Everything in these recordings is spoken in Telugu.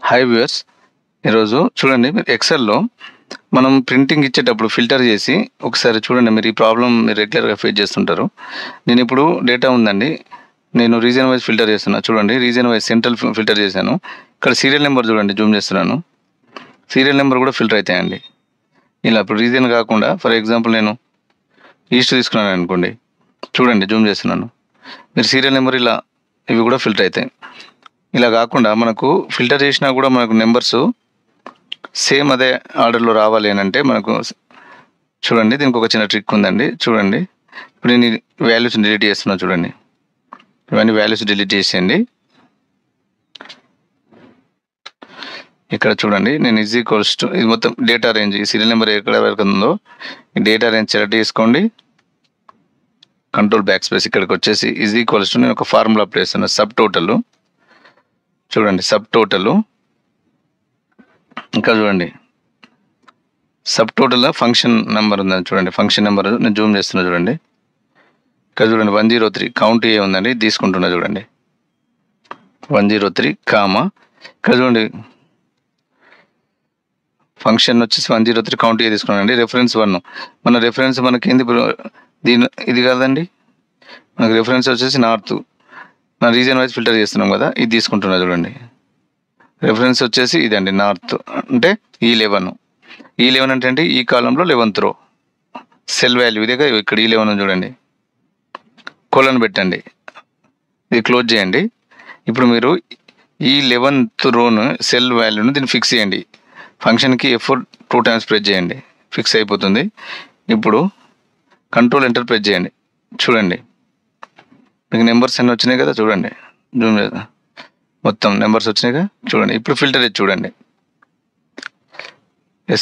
హై వ్యూయర్స్, ఈరోజు చూడండి, మీరు ఎక్సెల్లో మనం ప్రింటింగ్ ఇచ్చేటప్పుడు ఫిల్టర్ చేసి ఒకసారి చూడండి. మీరు ఈ ప్రాబ్లం మీరు రెగ్యులర్గా ఫేస్ చేస్తుంటారు. నేను ఇప్పుడు డేటా ఉందండి, నేను రీజన్ వైజ్ ఫిల్టర్ చేస్తున్నా. చూడండి, రీజన్ వైజ్ సెంట్రల్ ఫిల్టర్ చేశాను. ఇక్కడ సీరియల్ నెంబర్ చూడండి, జూమ్ చేస్తున్నాను. సీరియల్ నెంబర్ కూడా ఫిల్టర్ అవుతాయండి. ఇలా ఇప్పుడు రీజన్ కాకుండా ఫర్ ఎగ్జాంపుల్ నేను ఈస్ట్ తీసుకున్నాను అనుకోండి, చూడండి జూమ్ చేస్తున్నాను. మీరు సీరియల్ నెంబర్ ఇలా ఇవి కూడా ఫిల్టర్ అవుతాయి. ఇలా కాకుండా మనకు ఫిల్టర్ చేసినా కూడా మనకు నెంబర్స్ సేమ్ అదే ఆర్డర్లో రావాలి అని అంటే మనకు చూడండి, దీనికి ఒక చిన్న ట్రిక్ ఉందండి. చూడండి, ఇప్పుడు నేను వాల్యూస్ డిలీట్ చేస్తున్నా. చూడండి, ఇవన్నీ వాల్యూస్ డిలీట్ చేసేయండి. ఇక్కడ చూడండి, నేను ఈజ్ ఈక్వల్స్ టు ఇది మొత్తం డేటా రేంజ్, ఈ సీరియల్ నెంబర్ ఎక్కడ వరకు ఉందో ఈ డేటా రేంజ్ సెలెక్ట్ చేసుకోండి. కంట్రోల్ బ్యాక్ స్పేస్, ఇక్కడికి వచ్చేసి ఈజ్ ఈక్వల్స్ టు నేను ఒక ఫార్ములా అప్లై చేస్తున్నా. సబ్ టోటల్ చూడండి, సబ్ టోటల్ ఇంకా చూడండి, సబ్ టోటల్లో ఫంక్షన్ నెంబర్ ఉందని చూడండి. ఫంక్షన్ నెంబర్ నేను జూమ్ చేస్తున్నా. చూడండి, ఇక్కడ చూడండి 103 కౌంట్ ఏ ఉందండి, తీసుకుంటున్నా. చూడండి 103 కామా, ఇక్కడ చూడండి ఫంక్షన్ వచ్చేసి 103 కౌంట్ ఏ తీసుకున్నానండి. రెఫరెన్స్ 1, మన రెఫరెన్స్ మనకి ఏంది దీని ఇది కాదండి, మనకి రెఫరెన్స్ వచ్చేసి నార్త్. మన రీజన్ వైజ్ ఫిల్టర్ చేస్తున్నాం కదా, ఇది తీసుకుంటున్నా. చూడండి, రెఫరెన్స్ వచ్చేసి ఇదండి నార్త్, అంటే ఈ11 అంటే ఈ కాలంలో 11th రో సెల్ వాల్యూ ఇదే కదా. ఇక్కడ ఈ11 చూడండి, కోలన్ పెట్టండి, ఇది క్లోజ్ చేయండి. ఇప్పుడు మీరు ఈ 11th రోను సెల్ వాల్యూను దీన్ని ఫిక్స్ చేయండి. ఫంక్షన్కి F4 2 times ప్రెస్ చేయండి, ఫిక్స్ అయిపోతుంది. ఇప్పుడు కంట్రోల్ ఎంటర్ ప్రెస్ చేయండి. చూడండి, మీకు నెంబర్స్ అన్నీ వచ్చినాయి కదా. చూడండి, జూమ్ చేద్దాం, మొత్తం నెంబర్స్ వచ్చినాయి కదా. చూడండి, ఇప్పుడు ఫిల్టర్ చేసి చూడండి,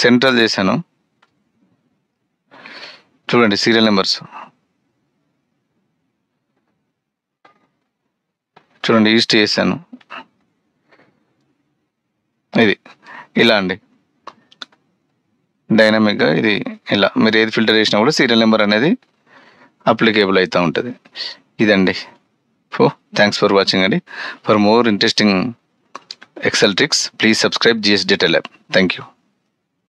సెంట్రల్ చేశాను. చూడండి, సీరియల్ నెంబర్స్ చూడండి, ఈస్ట్ చేశాను. ఇది ఇలా అండి, డైనమిక్గా ఇది ఇలా మీరు ఏది ఫిల్టర్ చేసినా కూడా సీరియల్ నెంబర్ అనేది అప్లికేబుల్ అవుతూ ఉంటుంది. ఇదండి. థ్యాంక్స్ ఫర్ వాచింగ్ అండి. For more interesting Excel tricks, please subscribe GS Data Lab. Thank you.